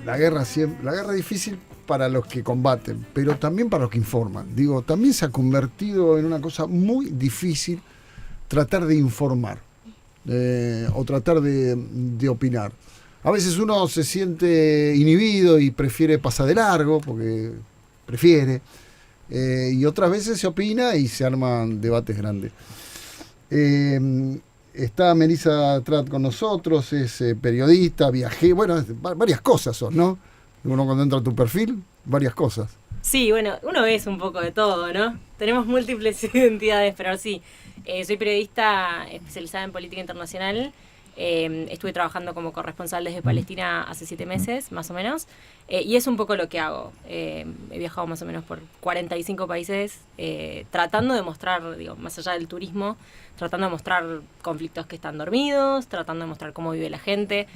la guerra es difícil para los que combaten, pero también para los que informan. Digo, también se ha convertido en una cosa muy difícil tratar de informar o tratar de opinar. A veces uno se siente inhibido y prefiere pasar de largo, porque prefiere, y otras veces se opina y se arman debates grandes. Está Melissa Trat con nosotros, es periodista, bueno, varias cosas son, ¿no? Uno cuando entra a tu perfil, varias cosas. Sí, bueno, uno es un poco de todo, ¿no? Tenemos múltiples identidades, pero sí, soy periodista especializada en política internacional. Estuve trabajando como corresponsal desde Palestina hace 7 meses, más o menos, y es un poco lo que hago. He viajado más o menos por 45 países, tratando de mostrar, digo, más allá del turismo, tratando de mostrar conflictos que están dormidos, tratando de mostrar cómo vive la gente,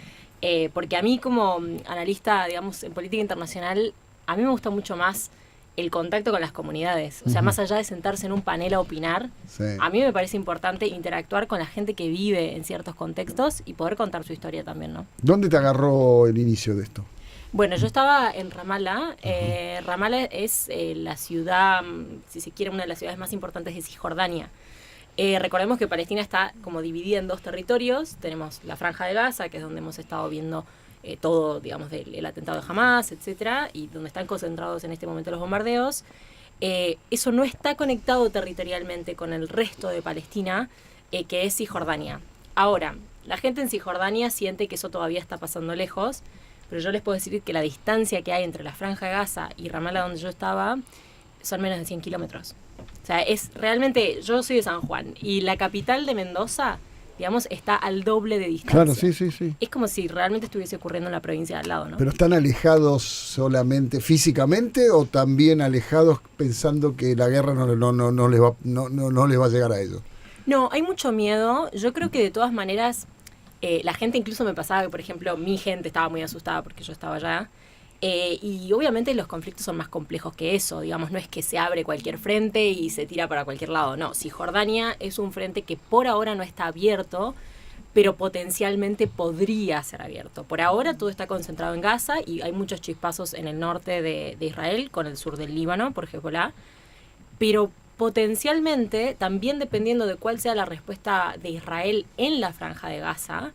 porque a mí como analista, digamos, en política internacional, a mí me gusta mucho más el contacto con las comunidades. O sea, más allá de sentarse en un panel a opinar, sí, a mí me parece importante interactuar con la gente que vive en ciertos contextos y poder contar su historia también, ¿no? ¿Dónde te agarró el inicio de esto? Bueno, yo estaba en Ramallah. Ramallah es la ciudad, si se quiere, una de las ciudades más importantes de Cisjordania. Recordemos que Palestina está como dividida en 2 territorios. Tenemos la Franja de Gaza, que es donde hemos estado viendo todo, digamos, del atentado de Hamas, etcétera, y donde están concentrados en este momento los bombardeos. Eso no está conectado territorialmente con el resto de Palestina, que es Cisjordania. Ahora, la gente en Cisjordania siente que eso todavía está pasando lejos, pero yo les puedo decir que la distancia que hay entre la Franja de Gaza y Ramallah, donde yo estaba, son menos de 100 kilómetros. O sea, es realmente, yo soy de San Juan, y la capital de Mendoza, digamos, está al doble de distancia. Claro, sí. Es como si realmente estuviese ocurriendo en la provincia de al lado, ¿no? ¿Pero están alejados solamente físicamente o también alejados pensando que la guerra no les va a llegar a ellos? No, hay mucho miedo. Yo creo que de todas maneras, la gente, incluso me pasaba que, por ejemplo, mi gente estaba muy asustada porque yo estaba allá. Y obviamente los conflictos son más complejos que eso, digamos, no es que se abre cualquier frente y se tira para cualquier lado, no. Cisjordania es un frente que por ahora no está abierto, pero potencialmente podría ser abierto. Por ahora todo está concentrado en Gaza y hay muchos chispazos en el norte de Israel, con el sur del Líbano, por Hezbollah, pero potencialmente, también dependiendo de cuál sea la respuesta de Israel en la Franja de Gaza,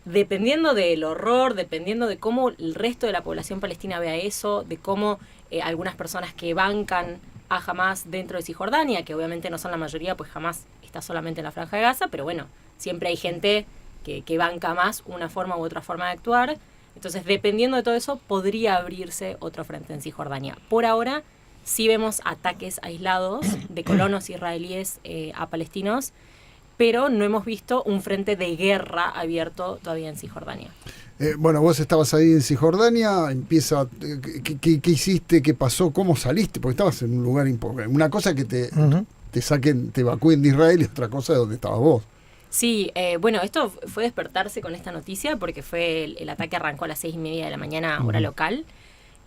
dependiendo del horror, dependiendo de cómo el resto de la población palestina vea eso, de cómo algunas personas que bancan a Hamas dentro de Cisjordania, que obviamente no son la mayoría, pues Hamas está solamente en la Franja de Gaza, pero bueno, siempre hay gente que banca más una forma u otra forma de actuar. Entonces, dependiendo de todo eso, podría abrirse otro frente en Cisjordania. Por ahora, sí vemos ataques aislados de colonos israelíes a palestinos, pero no hemos visto un frente de guerra abierto todavía en Cisjordania. Bueno, vos estabas ahí en Cisjordania, ¿qué hiciste? ¿Qué pasó? ¿Cómo saliste? Porque estabas en un lugar importante. Una cosa que te saquen, te evacúen de Israel, y otra cosa de donde estabas vos. Sí, bueno, esto fue despertarse con esta noticia porque fue el ataque arrancó a las 6:30 de la mañana, hora local.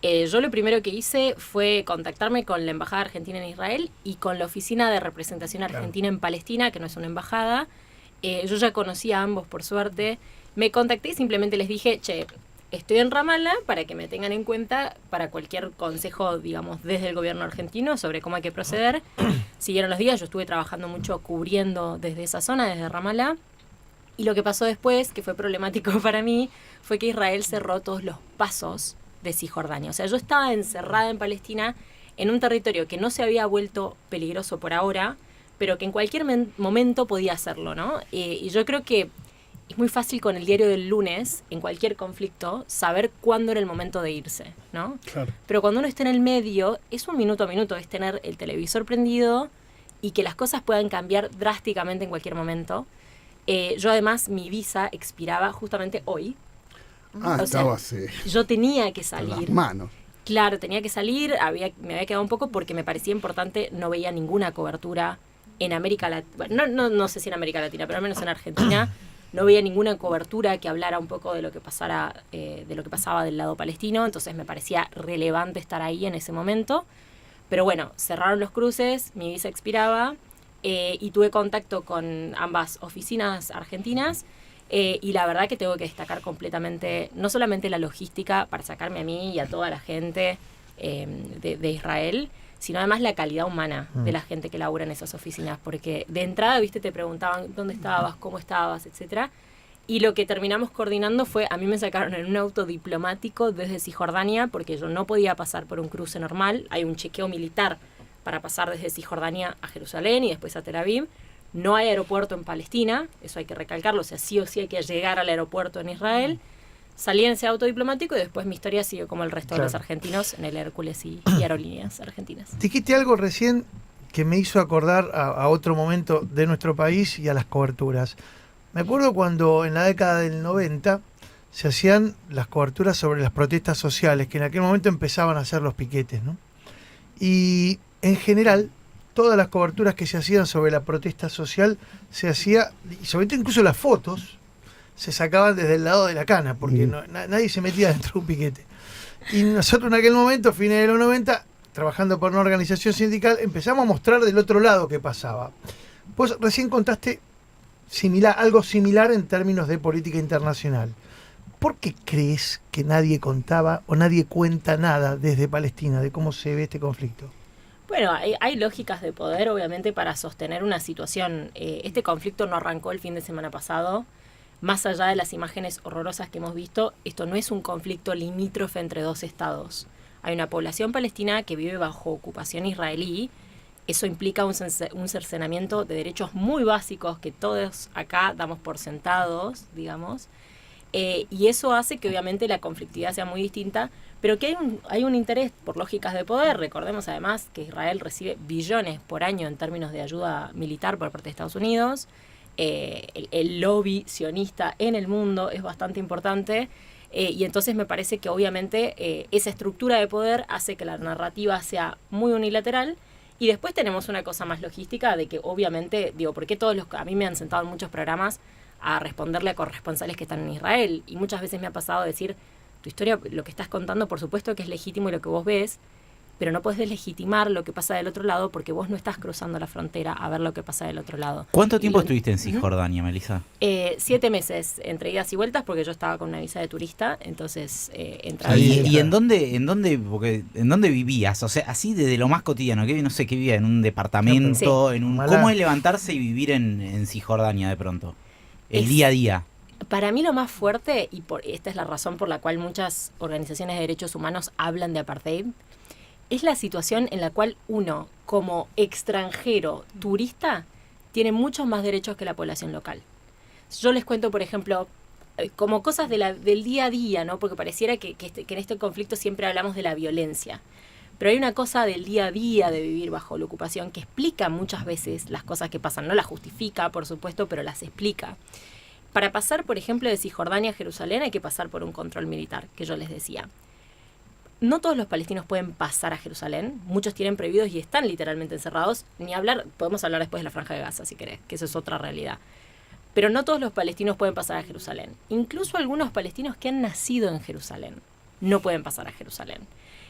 Yo lo primero que hice fue contactarme con la Embajada Argentina en Israel y con la Oficina de Representación Argentina en Palestina, que no es una embajada. Yo ya conocía a ambos, por suerte. Me contacté y simplemente les dije, che, estoy en Ramallah para que me tengan en cuenta para cualquier consejo, digamos, desde el gobierno argentino sobre cómo hay que proceder. Siguieron los días, yo estuve trabajando mucho cubriendo desde esa zona, desde Ramallah. Y lo que pasó después, que fue problemático para mí, fue que Israel cerró todos los pasos de Cisjordania. O sea, yo estaba encerrada en Palestina en un territorio que no se había vuelto peligroso por ahora, pero que en cualquier momento podía hacerlo, ¿no? Y yo creo que es muy fácil con el diario del lunes, en cualquier conflicto, saber cuándo era el momento de irse, ¿no? Claro. Pero cuando uno está en el medio, es un minuto a minuto, es tener el televisor prendido y que las cosas puedan cambiar drásticamente en cualquier momento. Yo además, mi visa expiraba justamente hoy. Yo tenía que salir. Las manos. Claro, tenía que salir, me había quedado un poco porque me parecía importante, no veía ninguna cobertura en América Latina, bueno, no sé si en América Latina, pero al menos en Argentina, no veía ninguna cobertura que hablara un poco de lo que pasaba del lado palestino, entonces me parecía relevante estar ahí en ese momento. Pero bueno, cerraron los cruces, mi visa expiraba, y tuve contacto con ambas oficinas argentinas. Y la verdad que tengo que destacar completamente, no solamente la logística para sacarme a mí y a toda la gente de Israel, sino además la calidad humana de la gente que labura en esas oficinas, porque de entrada, viste, te preguntaban dónde estabas, cómo estabas, etcétera. Y lo que terminamos coordinando fue, a mí me sacaron en un auto diplomático desde Cisjordania, porque yo no podía pasar por un cruce normal, hay un chequeo militar para pasar desde Cisjordania a Jerusalén y después a Tel Aviv. No hay aeropuerto en Palestina, eso hay que recalcarlo, o sea, sí o sí hay que llegar al aeropuerto en Israel. Salí en ese auto diplomático y después mi historia siguió como el resto de los argentinos en el Hércules y aerolíneas argentinas. Dijiste algo recién que me hizo acordar a otro momento de nuestro país y a las coberturas. Me acuerdo cuando en la década del 90 se hacían las coberturas sobre las protestas sociales, que en aquel momento empezaban a hacer los piquetes, ¿no? Y en general, todas las coberturas que se hacían sobre la protesta social se hacía, y sobre todo incluso las fotos, se sacaban desde el lado de la cana, porque nadie se metía dentro de un piquete. Y nosotros en aquel momento, fines de los 90, trabajando por una organización sindical, empezamos a mostrar del otro lado qué pasaba. Vos recién contaste algo similar en términos de política internacional. ¿Por qué crees que nadie contaba o nadie cuenta nada desde Palestina de cómo se ve este conflicto? Bueno, hay lógicas de poder, obviamente, para sostener una situación. Este conflicto no arrancó el fin de semana pasado. Más allá de las imágenes horrorosas que hemos visto, esto no es un conflicto limítrofe entre dos estados. Hay una población palestina que vive bajo ocupación israelí. Eso implica un cercenamiento de derechos muy básicos que todos acá damos por sentados, digamos. Y eso hace que obviamente la conflictividad sea muy distinta, pero que hay un interés por lógicas de poder. Recordemos además que Israel recibe billones por año en términos de ayuda militar por parte de Estados Unidos. El lobby sionista en el mundo es bastante importante, y entonces me parece que obviamente esa estructura de poder hace que la narrativa sea muy unilateral. Y después tenemos una cosa más logística de que obviamente, porque a mí me han sentado en muchos programas a responderle a corresponsales que están en Israel, y muchas veces me ha pasado decir, tu historia, lo que estás contando, por supuesto que es legítimo y lo que vos ves, pero no podés deslegitimar lo que pasa del otro lado porque vos no estás cruzando la frontera a ver lo que pasa del otro lado. ¿Cuánto tiempo estuviste en Cisjordania, Melissa? 7 meses, entre idas y vueltas, porque yo estaba con una visa de turista, entonces entraba. ¿Y en dónde vivías? O sea, así desde lo más cotidiano, que no sé, ¿qué vivía? ¿En un departamento? Sí. ¿Cómo es levantarse y vivir en Cisjordania de pronto? El día a día. Para mí lo más fuerte, y esta es la razón por la cual muchas organizaciones de derechos humanos hablan de apartheid, es la situación en la cual uno, como extranjero turista, tiene muchos más derechos que la población local. Yo les cuento, por ejemplo, como cosas del día a día, ¿no? Porque pareciera que en este conflicto siempre hablamos de la violencia. Pero hay una cosa del día a día de vivir bajo la ocupación que explica muchas veces las cosas que pasan. No las justifica, por supuesto, pero las explica. Para pasar, por ejemplo, de Cisjordania a Jerusalén hay que pasar por un control militar, que yo les decía. No todos los palestinos pueden pasar a Jerusalén, muchos tienen prohibidos y están literalmente encerrados, ni hablar, podemos hablar después de la Franja de Gaza si querés, que eso es otra realidad. Pero no todos los palestinos pueden pasar a Jerusalén. Incluso algunos palestinos que han nacido en Jerusalén no pueden pasar a Jerusalén.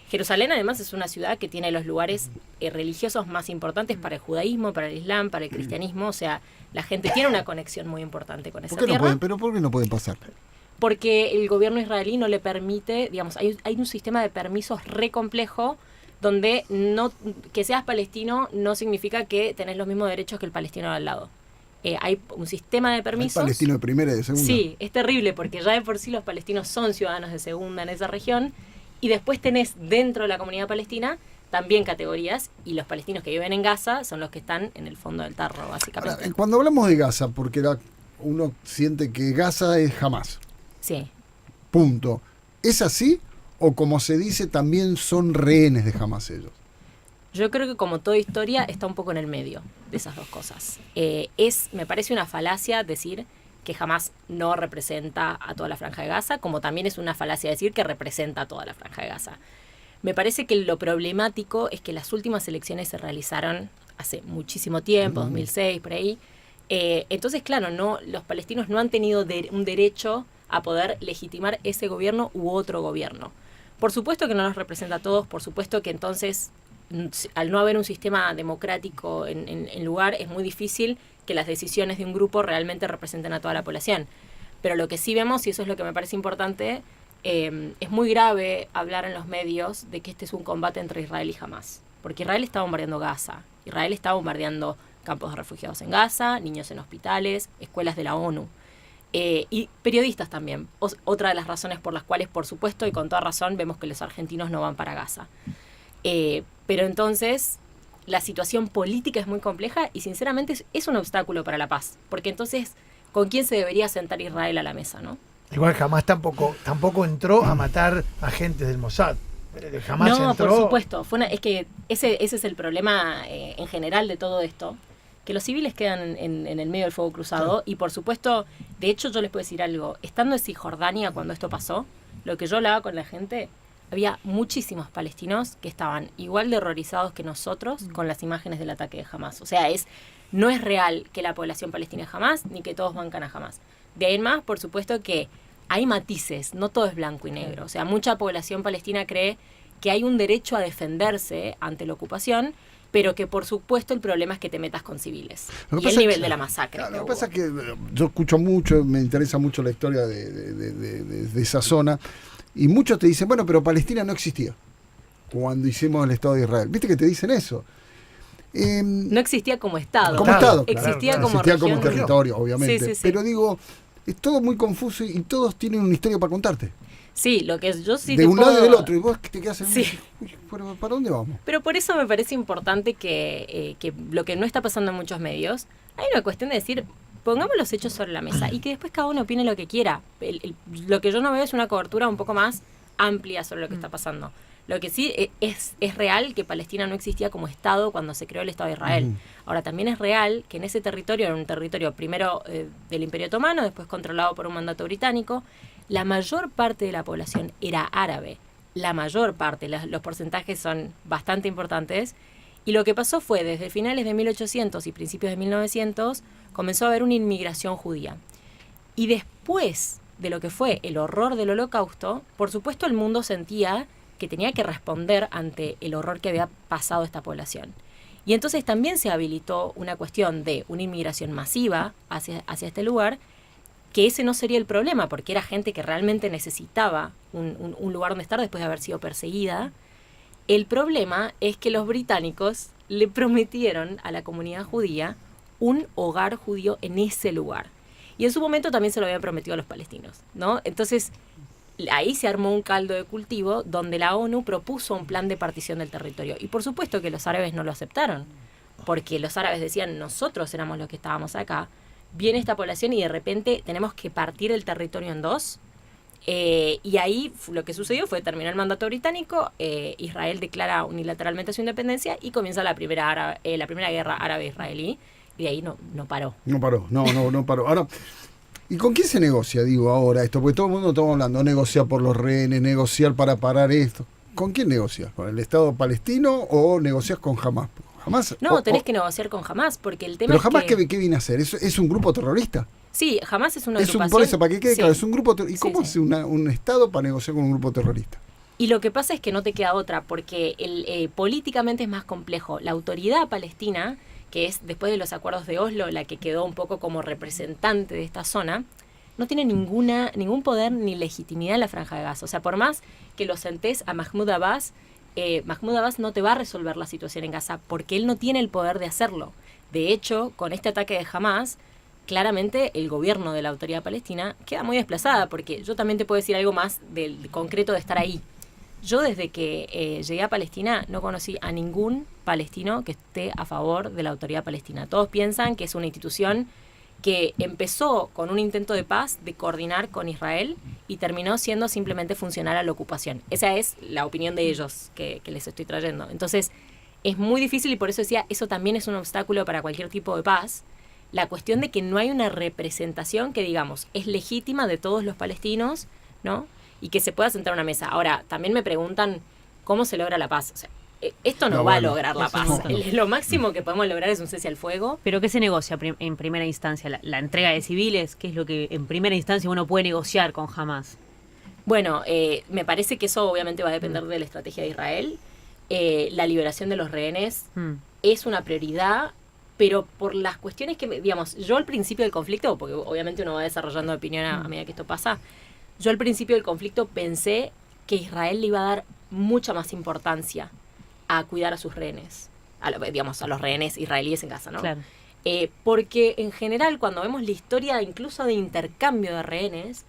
Jerusalén además es una ciudad que tiene los lugares religiosos más importantes para el judaísmo, para el islam, para el cristianismo, o sea, la gente tiene una conexión muy importante con esa tierra. ¿Por qué no pueden pasar? Porque el gobierno israelí no le permite, digamos, hay un sistema de permisos re complejo donde que seas palestino no significa que tenés los mismos derechos que el palestino de al lado. Hay un sistema de permisos. ¿Hay palestino de primera y de segunda? Sí, es terrible porque ya de por sí los palestinos son ciudadanos de segunda en esa región, y después tenés dentro de la comunidad palestina también categorías, y los palestinos que viven en Gaza son los que están en el fondo del tarro, básicamente. Ahora, cuando hablamos de Gaza, porque uno siente que Gaza es Hamás. Sí. Punto. ¿Es así? ¿O como se dice, también son rehenes de Hamás ellos? Yo creo que como toda historia está un poco en el medio de esas dos cosas. Me parece una falacia decir que Hamás no representa a toda la Franja de Gaza, como también es una falacia decir que representa a toda la Franja de Gaza. Me parece que lo problemático es que las últimas elecciones se realizaron hace muchísimo tiempo, 2006, por ahí. Entonces, claro, los palestinos no han tenido un derecho a poder legitimar ese gobierno u otro gobierno. Por supuesto que no los representa a todos, por supuesto que entonces, al no haber un sistema democrático en lugar, es muy difícil que las decisiones de un grupo realmente representen a toda la población. Pero lo que sí vemos, y eso es lo que me parece importante, es muy grave hablar en los medios de que este es un combate entre Israel y Hamás. Porque Israel está bombardeando Gaza. Israel está bombardeando campos de refugiados en Gaza, niños en hospitales, escuelas de la ONU. Y periodistas también. Otra de las razones por las cuales, por supuesto, y con toda razón, vemos que los argentinos no van para Gaza. Pero entonces, la situación política es muy compleja y sinceramente es un obstáculo para la paz. Porque entonces, ¿con quién se debería sentar Israel a la mesa, no? Igual jamás tampoco entró a matar agentes del Mossad. Jamás no, entró. por supuesto. Es que ese es el problema en general de todo esto. Que los civiles quedan en el medio del fuego cruzado. Y por supuesto, de hecho yo les puedo decir algo. Estando en Cisjordania cuando esto pasó, lo que yo hablaba con la gente, había muchísimos palestinos que estaban igual de horrorizados que nosotros con las imágenes del ataque de Hamás. O sea, no es real que la población palestina es Hamás, ni que todos bancan a Hamás. De ahí en más, por supuesto que hay matices, no todo es blanco y negro. O sea, mucha población palestina cree que hay un derecho a defenderse ante la ocupación, pero que por supuesto el problema es que te metas con civiles. Y el nivel de la masacre. Lo que pasa es que yo escucho mucho, me interesa mucho la historia de esa zona, y muchos te dicen, bueno, pero Palestina no existía cuando hicimos el Estado de Israel. ¿Viste que te dicen eso? No existía como Estado. Como Estado, existía claro. como Existía región. como territorio, obviamente. Sí. Pero digo, es todo muy confuso y todos tienen una historia para contarte. Sí, lo que yo sí de te un puedo... lado y del otro, y vos te quedas en Sí. uy, pero ¿para dónde vamos? Pero por eso me parece importante que lo que no está pasando en muchos medios, hay una cuestión de decir, pongamos los hechos sobre la mesa y que después cada uno opine lo que quiera. Lo que yo no veo es una cobertura un poco más amplia sobre lo que está pasando. Lo que sí es real que Palestina no existía como Estado cuando se creó el Estado de Israel. Ahora, también es real que en ese territorio, era un territorio primero del Imperio Otomano, después controlado por un mandato británico, la mayor parte de la población era árabe. La mayor parte, los porcentajes son bastante importantes. Y lo que pasó fue, desde finales de 1800 y principios de 1900, comenzó a haber una inmigración judía. Y después de lo que fue el horror del Holocausto, por supuesto el mundo sentía que tenía que responder ante el horror que había pasado a esta población. Y entonces también se habilitó una cuestión de una inmigración masiva hacia este lugar, que ese no sería el problema, porque era gente que realmente necesitaba un lugar donde estar después de haber sido perseguida. El problema es que los británicos le prometieron a la comunidad judía un hogar judío en ese lugar. Y en su momento también se lo habían prometido a los palestinos, ¿no? Entonces, ahí se armó un caldo de cultivo donde la ONU propuso un plan de partición del territorio. Y por supuesto que los árabes no lo aceptaron, porque los árabes decían, nosotros éramos los que estábamos acá, viene esta población y de repente tenemos que partir el territorio en dos. Y ahí lo que sucedió fue terminar el mandato británico, Israel declara unilateralmente su independencia y comienza la primera guerra árabe-israelí, y de ahí no paró. No paró. Ahora, ¿y con quién se negocia, digo, ahora esto? Porque todo el mundo estamos hablando, negociar por los rehenes, negociar para parar esto. ¿Con quién negocias? ¿Con el Estado palestino o negocias con Hamás? No, tenés que negociar con Hamás, porque el tema pero es Hamás, que... ¿qué viene a hacer? ¿Es un grupo terrorista? Sí, Hamás es una agrupación... Por eso, para que quede claro, sí. es un grupo terrorista. ¿Y cómo hace un Estado para negociar con un grupo terrorista? Y lo que pasa es que no te queda otra, porque políticamente es más complejo. La autoridad palestina, que es después de los acuerdos de Oslo la que quedó un poco como representante de esta zona, no tiene ningún poder ni legitimidad en la Franja de Gaza. O sea, por más que lo sentés a Mahmoud Abbas no te va a resolver la situación en Gaza porque él no tiene el poder de hacerlo. De hecho, con este ataque de Hamás, claramente el gobierno de la autoridad palestina queda muy desplazada, porque yo también te puedo decir algo más del concreto de estar ahí. Yo desde que llegué a Palestina no conocí a ningún palestino que esté a favor de la autoridad palestina. Todos piensan que es una institución que empezó con un intento de paz, de coordinar con Israel, y terminó siendo simplemente funcional a la ocupación. Esa es la opinión de ellos que les estoy trayendo. Entonces, es muy difícil, y por eso decía, eso también es un obstáculo para cualquier tipo de paz. La cuestión de que no hay una representación que, digamos, es legítima de todos los palestinos, ¿no? Y que se pueda sentar a una mesa. Ahora, también me preguntan cómo se logra la paz. O sea, esto no va a lograr la paz. Lo máximo que podemos lograr es un cese al fuego. ¿Pero qué se negocia en primera instancia? ¿La entrega de civiles? ¿Qué es lo que en primera instancia uno puede negociar con Hamás? Bueno, me parece que eso obviamente va a depender de la estrategia de Israel. La liberación de los rehenes es una prioridad. pero por las cuestiones que, digamos, yo al principio del conflicto, porque obviamente uno va desarrollando opinión a medida que esto pasa, yo al principio del conflicto pensé que Israel le iba a dar mucha más importancia a cuidar a sus rehenes, digamos, a los rehenes israelíes en Gaza, ¿no? Claro. Porque en general, cuando vemos la historia incluso de intercambio de rehenes,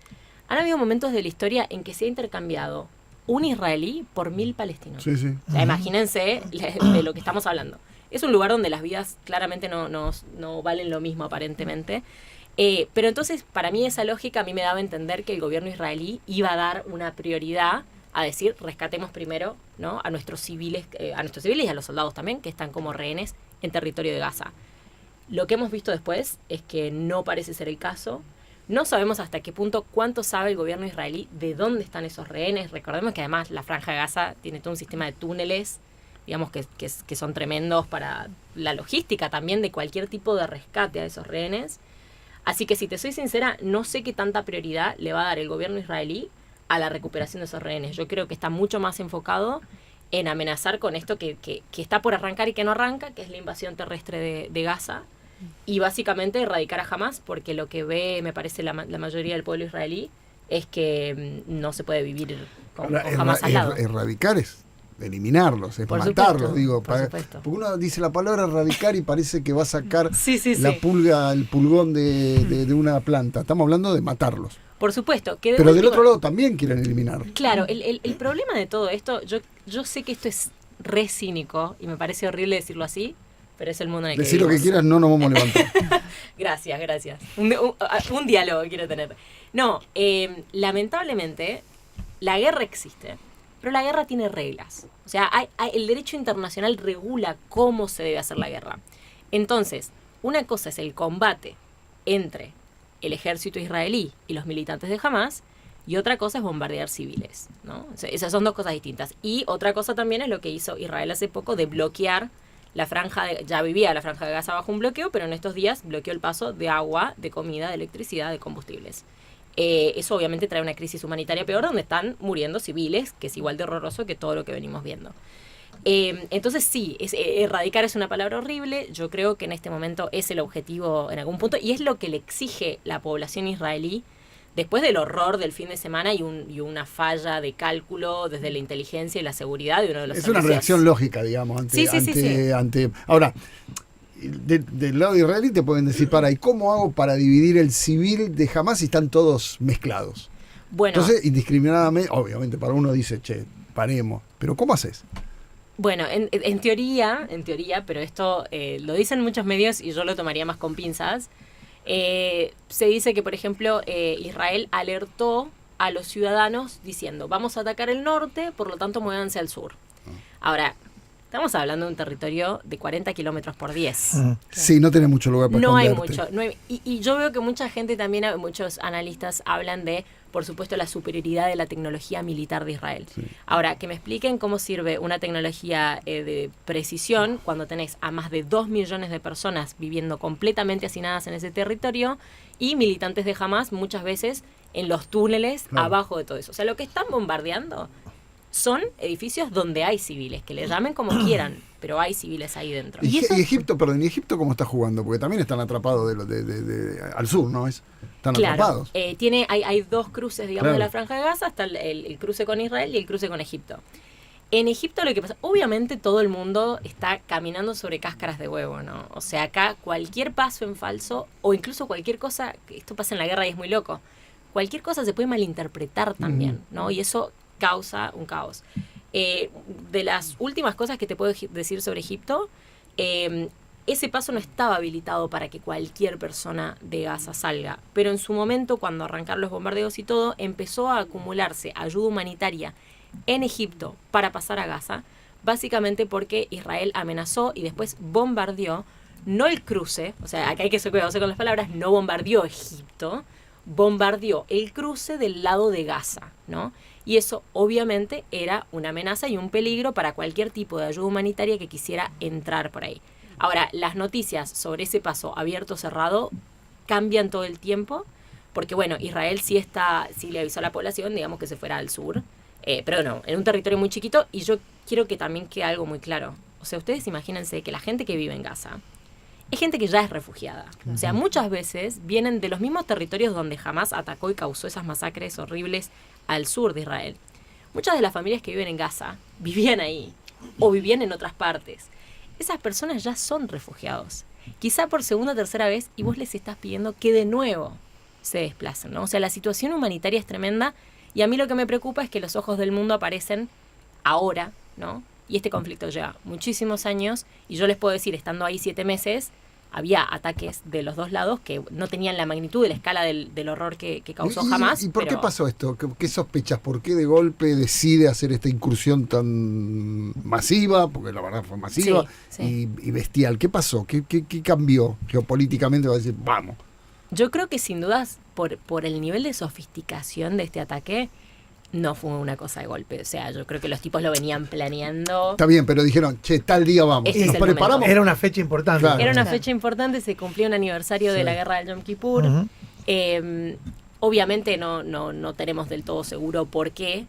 han habido momentos de la historia en que se ha intercambiado un israelí por 1.000 palestinos. Sí, sí. O sea, imagínense de lo que estamos hablando. Es un lugar donde las vidas claramente no valen lo mismo aparentemente. Pero entonces, para mí esa lógica a mí me daba a entender que el gobierno israelí iba a dar una prioridad a decir, rescatemos primero, ¿no?, a nuestros civiles y a los soldados también, que están como rehenes en territorio de Gaza. Lo que hemos visto después es que no parece ser el caso. No sabemos hasta qué punto, cuánto sabe el gobierno israelí de dónde están esos rehenes. Recordemos que además la Franja de Gaza tiene todo un sistema de túneles, digamos, que son tremendos para la logística también de cualquier tipo de rescate a esos rehenes. Así que, si te soy sincera, no sé qué tanta prioridad le va a dar el gobierno israelí a la recuperación de esos rehenes. Yo creo que está mucho más enfocado en amenazar con esto que está por arrancar y que no arranca, que es la invasión terrestre de Gaza, y básicamente erradicar a Hamás, porque lo que ve, me parece, la mayoría del pueblo israelí es que no se puede vivir con Hamás al lado. Erradicar es eliminarlos, es Por matarlos, supuesto, digo. por supuesto. Porque uno dice la palabra erradicar y parece que va a sacar Sí. la pulga, el pulgón de una planta. Estamos hablando de matarlos. Por supuesto. Que Pero del última, otro lado también quieren eliminar. Claro, el problema de todo esto, yo sé que esto es re cínico y me parece horrible decirlo así, pero es el mundo en el que Decir lo que vivimos. quieras, no nos vamos a levantar. Gracias. Un diálogo quiero tener. No, lamentablemente, la guerra existe, pero la guerra tiene reglas. O sea, el derecho internacional regula cómo se debe hacer la guerra. Entonces, una cosa es el combate entre el ejército israelí y los militantes de Hamás, y otra cosa es bombardear civiles, ¿no? O sea, esas son dos cosas distintas. Y otra cosa también es lo que hizo Israel hace poco de bloquear la franja ya vivía la Franja de Gaza bajo un bloqueo, pero en estos días bloqueó el paso de agua, de comida, de electricidad, de combustibles. Eso obviamente trae una crisis humanitaria peor, donde están muriendo civiles, que es igual de horroroso que todo lo que venimos viendo. Entonces sí, erradicar es una palabra horrible. Yo creo que en este momento es el objetivo en algún punto, y es lo que le exige la población israelí después del horror del fin de semana y una falla de cálculo desde la inteligencia y la seguridad de uno de los Es una servicios. reacción lógica, digamos, ante. Ahora, del lado israelí te pueden decir, ¿y cómo hago para dividir el civil de Hamás si están todos mezclados? Bueno, Entonces, indiscriminadamente, obviamente, para uno dice, paremos. Pero ¿cómo haces? Bueno, en teoría, pero esto lo dicen muchos medios y yo lo tomaría más con pinzas. Se dice que, por ejemplo, Israel alertó a los ciudadanos diciendo, vamos a atacar el norte, por lo tanto muévanse al sur. Ahora, estamos hablando de un territorio de 40 kilómetros por 10. Sí, no tenés mucho lugar para No hay esconderte. mucho. Y yo veo que mucha gente también, muchos analistas hablan de, por supuesto, la superioridad de la tecnología militar de Israel. Sí. Ahora, que me expliquen cómo sirve una tecnología de precisión cuando tenés a más de 2 millones de personas viviendo completamente hacinadas en ese territorio y militantes de Hamás muchas veces en los túneles abajo de todo eso. O sea, lo que están bombardeando son edificios donde hay civiles, que le llamen como quieran, pero hay civiles ahí dentro. ¿Y Egipto cómo está jugando? Porque también están atrapados al sur, ¿no? Están atrapados. Hay dos cruces, digamos, Claro. de la Franja de Gaza, hasta el cruce con Israel y el cruce con Egipto. En Egipto lo que pasa, obviamente todo el mundo está caminando sobre cáscaras de huevo, ¿no? O sea, acá cualquier paso en falso, o incluso cualquier cosa, esto pasa en la guerra y es muy loco, cualquier cosa se puede malinterpretar también, ¿no? Y eso causa un caos. De las últimas cosas que te puedo decir sobre Egipto, ese paso no estaba habilitado para que cualquier persona de Gaza salga, pero en su momento, cuando arrancaron los bombardeos y todo, empezó a acumularse ayuda humanitaria en Egipto para pasar a Gaza, básicamente porque Israel amenazó y después bombardeó, no el cruce, o sea, acá hay que ser cuidadoso con las palabras, no bombardeó Egipto, bombardeó el cruce del lado de Gaza, ¿no? Y eso obviamente era una amenaza y un peligro para cualquier tipo de ayuda humanitaria que quisiera entrar por ahí. Ahora, las noticias sobre ese paso abierto o cerrado cambian todo el tiempo, porque bueno, Israel sí le avisó a la población, digamos, que se fuera al sur, pero no, en un territorio muy chiquito, y yo quiero que también quede algo muy claro. O sea, ustedes imagínense que la gente que vive en Gaza es gente que ya es refugiada. O sea, muchas veces vienen de los mismos territorios donde Hamás atacó y causó esas masacres horribles al sur de Israel. Muchas de las familias que viven en Gaza vivían ahí o vivían en otras partes. Esas personas ya son refugiados. Quizá por segunda o tercera vez, y vos les estás pidiendo que de nuevo se desplacen, ¿no? O sea, la situación humanitaria es tremenda, y a mí lo que me preocupa es que los ojos del mundo aparecen ahora, ¿no? Y este conflicto lleva muchísimos años, y yo les puedo decir, estando ahí 7 meses, había ataques de los dos lados que no tenían la magnitud de la escala del horror que causó Hamás. ¿Y por qué pero pasó esto? ¿Qué sospechas? ¿Por qué de golpe decide hacer esta incursión tan masiva? Porque la verdad fue masiva y bestial. ¿Qué pasó? ¿Qué cambió geopolíticamente? Va a decir, vamos. Yo creo que sin dudas, por el nivel de sofisticación de este ataque, no fue una cosa de golpe. O sea, yo creo que los tipos lo venían planeando. Está bien, pero dijeron, che, tal día vamos. Ese Y es nos el preparamos. momento. Era una fecha importante. Claro. Era una fecha importante, se cumplía un aniversario de la guerra del Yom Kippur. Ujú. Obviamente no tenemos del todo seguro por qué.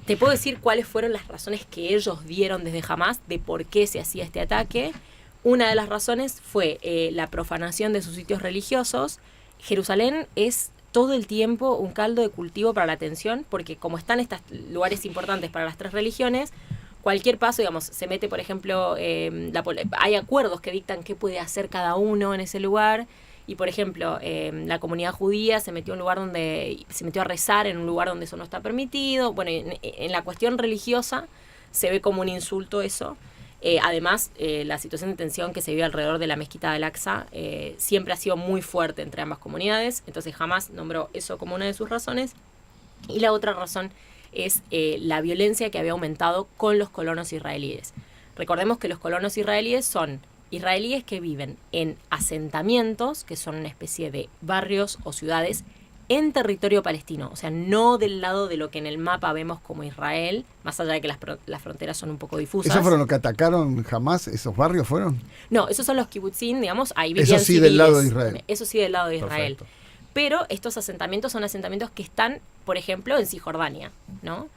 Te puedo decir cuáles fueron las razones que ellos dieron desde Hamás de por qué se hacía este ataque. Una de las razones fue la profanación de sus sitios religiosos. Jerusalén es todo el tiempo un caldo de cultivo para la tensión, porque como están estos lugares importantes para las 3 religiones, cualquier paso, digamos, se mete, por ejemplo, hay acuerdos que dictan qué puede hacer cada uno en ese lugar, y por ejemplo, la comunidad judía se metió a rezar en un lugar donde eso no está permitido. Bueno, en la cuestión religiosa se ve como un insulto eso. Además, la situación de tensión que se vive alrededor de la mezquita de Al-Aqsa siempre ha sido muy fuerte entre ambas comunidades, entonces Hamás nombró eso como una de sus razones. Y la otra razón es la violencia que había aumentado con los colonos israelíes. Recordemos que los colonos israelíes son israelíes que viven en asentamientos, que son una especie de barrios o ciudades en territorio palestino, o sea, no del lado de lo que en el mapa vemos como Israel, más allá de que las fronteras son un poco difusas. ¿Esos fueron los que atacaron jamás? ¿Esos barrios fueron? No, esos son los kibutzim, digamos, ahí vivían Eso sí, civiles. del lado de Israel. Eso sí, del lado de Israel. Perfecto. Pero estos asentamientos son asentamientos que están, por ejemplo, en Cisjordania, ¿no?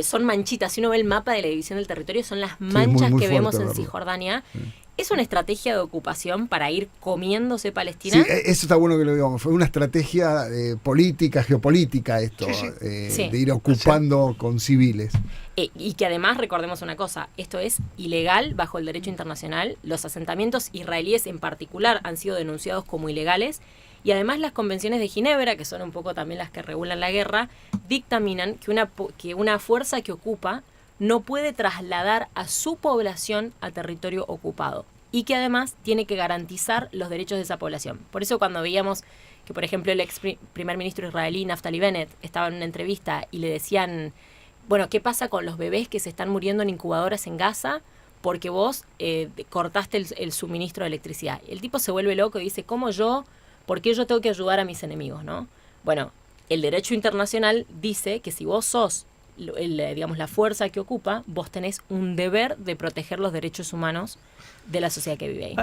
Son manchitas. Si uno ve el mapa de la división del territorio, son las manchas muy que vemos fuerte en verlo. Cisjordania. Sí. ¿Es una estrategia de ocupación para ir comiéndose Palestina? Sí, eso está bueno que lo digamos. Fue una estrategia política, geopolítica esto, Sí. de ir ocupando con civiles. Y que además, recordemos una cosa, esto es ilegal bajo el derecho internacional. Los asentamientos israelíes en particular han sido denunciados como ilegales. Y además las convenciones de Ginebra, que son un poco también las que regulan la guerra, dictaminan que una fuerza que ocupa no puede trasladar a su población a territorio ocupado y que además tiene que garantizar los derechos de esa población. Por eso cuando veíamos que, por ejemplo, el ex primer ministro israelí, Naftali Bennett, estaba en una entrevista y le decían, bueno, ¿qué pasa con los bebés que se están muriendo en incubadoras en Gaza porque vos cortaste el suministro de electricidad? El tipo se vuelve loco y dice, ¿por qué yo tengo que ayudar a mis enemigos, no? Bueno, el derecho internacional dice que si vos sos digamos, la fuerza que ocupa, vos tenés un deber de proteger los derechos humanos de la sociedad que vive ahí.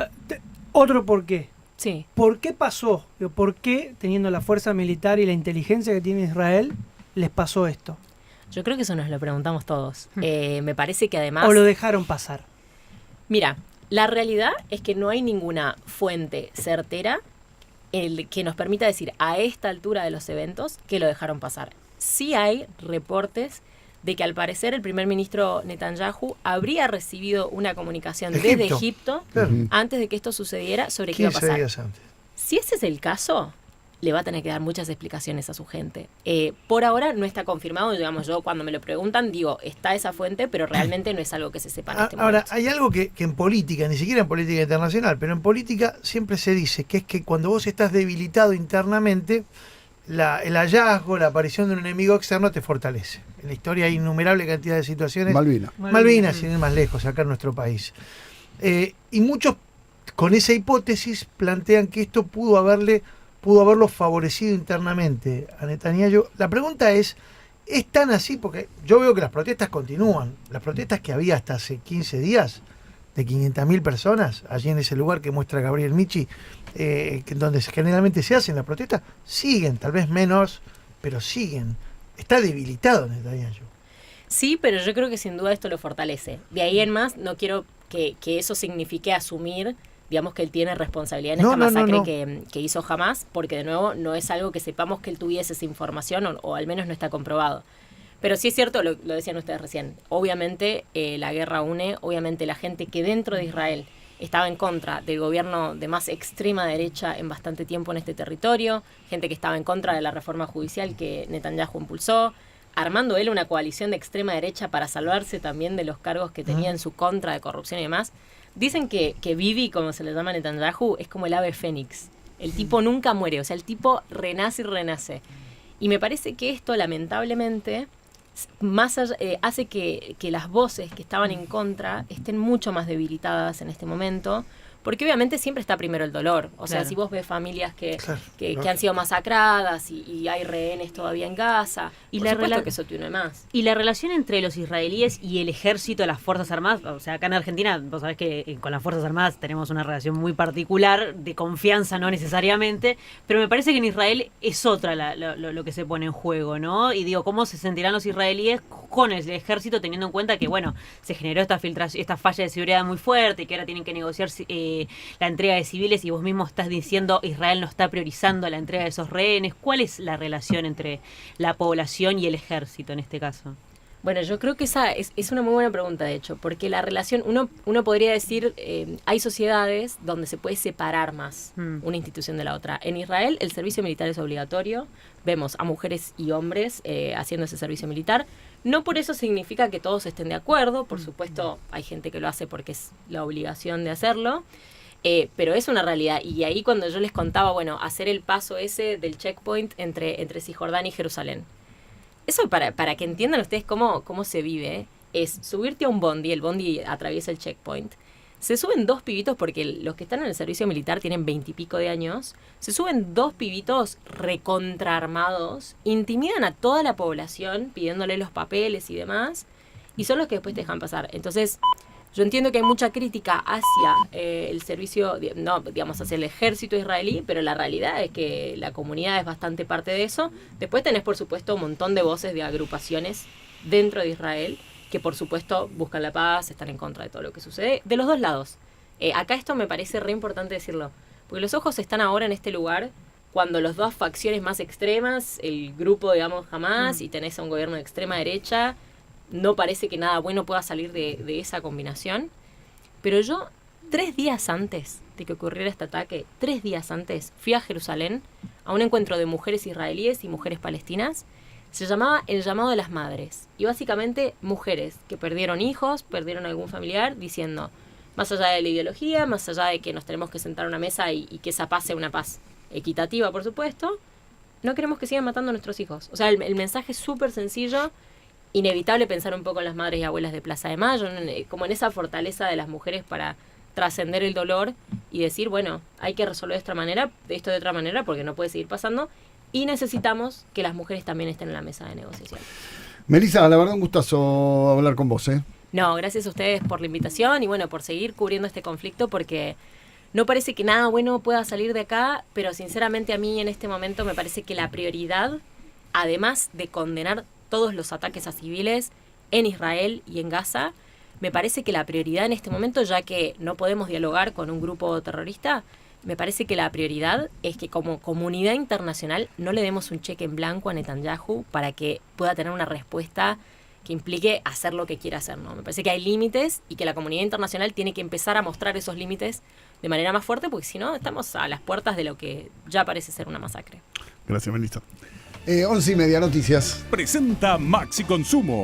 Otro por qué. Sí. ¿Por qué pasó? ¿Por qué, teniendo la fuerza militar y la inteligencia que tiene Israel, les pasó esto? Yo creo que eso nos lo preguntamos todos. Me parece que además... ¿O lo dejaron pasar? Mira, la realidad es que no hay ninguna fuente certera que nos permita decir a esta altura de los eventos que lo dejaron pasar. Sí hay reportes de que al parecer el primer ministro Netanyahu habría recibido una comunicación desde Egipto antes de que esto sucediera sobre qué iba a 15 pasar. días antes. Si ese es el caso, le va a tener que dar muchas explicaciones a su gente. Por ahora no está confirmado, digamos, yo cuando me lo preguntan digo, está esa fuente, pero realmente no es algo que se sepa en este Ahora, momento. hay algo que en política, ni siquiera en política internacional, pero en política siempre se dice, que es que cuando vos estás debilitado internamente, el hallazgo, la aparición de un enemigo externo te fortalece. En la historia hay innumerable cantidad de situaciones. Malvinas, sin ir más lejos, acá en nuestro país. Y muchos, con esa hipótesis, plantean que esto pudo haberlo favorecido internamente a Netanyahu. La pregunta es tan así? Porque yo veo que las protestas continúan. Las protestas que había hasta hace 15 días, de 500.000 personas, allí en ese lugar que muestra Gabriel Michi, donde generalmente se hacen las protestas, siguen, tal vez menos, pero siguen. Está debilitado Netanyahu. Sí, pero yo creo que sin duda esto lo fortalece. De ahí en más, no quiero que eso signifique asumir digamos que él tiene responsabilidad en esta masacre que hizo Hamás, porque de nuevo no es algo que sepamos que él tuviese esa información o al menos no está comprobado. Pero sí es cierto, lo decían ustedes recién, obviamente la guerra une, obviamente la gente que dentro de Israel estaba en contra del gobierno de más extrema derecha en bastante tiempo en este territorio, gente que estaba en contra de la reforma judicial que Netanyahu impulsó, armando él una coalición de extrema derecha para salvarse también de los cargos que tenía en su contra de corrupción y demás. Dicen que Bibi, como se le llama a Netanyahu, es como el ave fénix. El tipo nunca muere, o sea, el tipo renace y renace. Y me parece que esto, lamentablemente, más allá, hace que las voces que estaban en contra estén mucho más debilitadas en este momento, porque obviamente siempre está primero el dolor. O sea, si vos ves familias que han sido masacradas y hay rehenes todavía en Gaza, y por supuesto que eso te une más. Y la relación entre los israelíes y el ejército, las Fuerzas Armadas, o sea, acá en Argentina, vos sabés que con las Fuerzas Armadas tenemos una relación muy particular, de confianza no necesariamente, pero me parece que en Israel es otra lo que se pone en juego, ¿no? Y digo, ¿cómo se sentirán los israelíes con el ejército teniendo en cuenta que, bueno, se generó esta falla de seguridad muy fuerte y que ahora tienen que negociar la entrega de civiles y vos mismo estás diciendo Israel no está priorizando la entrega de esos rehenes? ¿Cuál es la relación entre la población y el ejército en este caso? Bueno, yo creo que esa es una muy buena pregunta, de hecho, porque la relación, uno podría decir, hay sociedades donde se puede separar más una institución de la otra. En Israel el servicio militar es obligatorio, vemos a mujeres y hombres haciendo ese servicio militar. No por eso significa que todos estén de acuerdo, por supuesto hay gente que lo hace porque es la obligación de hacerlo, pero es una realidad. Y ahí cuando yo les contaba, bueno, hacer el paso ese del checkpoint entre Cisjordania y Jerusalén. Eso para que entiendan ustedes cómo se vive, es subirte a un bondi, el bondi atraviesa el checkpoint, se suben dos pibitos, porque los que están en el servicio militar tienen 20 y pico de años, se suben dos pibitos recontraarmados, intimidan a toda la población pidiéndole los papeles y demás, y son los que después te dejan pasar. Entonces, yo entiendo que hay mucha crítica hacia el servicio, no, digamos, hacia el ejército israelí, pero la realidad es que la comunidad es bastante parte de eso. Después tenés, por supuesto, un montón de voces de agrupaciones dentro de Israel que, por supuesto, buscan la paz, están en contra de todo lo que sucede, de los dos lados. Acá esto me parece re importante decirlo, porque los ojos están ahora en este lugar cuando las dos facciones más extremas, el grupo, digamos, Hamás, y tenés a un gobierno de extrema derecha, no parece que nada bueno pueda salir de esa combinación. Pero yo, 3 días antes de que ocurriera este ataque, 3 días antes, fui a Jerusalén a un encuentro de mujeres israelíes y mujeres palestinas. Se llamaba El Llamado de las Madres. Y básicamente mujeres que perdieron hijos, perdieron algún familiar, diciendo, más allá de la ideología, más allá de que nos tenemos que sentar a una mesa y que esa paz sea una paz equitativa, por supuesto, no queremos que sigan matando a nuestros hijos. O sea, el mensaje es súper sencillo. Inevitable pensar un poco en las madres y abuelas de Plaza de Mayo, como en esa fortaleza de las mujeres para trascender el dolor y decir, bueno, hay que resolver esto de otra manera porque no puede seguir pasando y necesitamos que las mujeres también estén en la mesa de negociación. Melissa, la verdad un gustazo hablar con vos, ¿eh? No, gracias a ustedes por la invitación y bueno, por seguir cubriendo este conflicto porque no parece que nada bueno pueda salir de acá, pero sinceramente a mí en este momento me parece que la prioridad, además de condenar todos los ataques a civiles en Israel y en Gaza, me parece que la prioridad en este momento, ya que no podemos dialogar con un grupo terrorista, me parece que la prioridad es que como comunidad internacional no le demos un cheque en blanco a Netanyahu para que pueda tener una respuesta que implique hacer lo que quiera hacer, ¿no? Me parece que hay límites y que la comunidad internacional tiene que empezar a mostrar esos límites de manera más fuerte, porque si no estamos a las puertas de lo que ya parece ser una masacre. Gracias, Melissa. 11:30 Noticias. Presenta Maxi Consumo.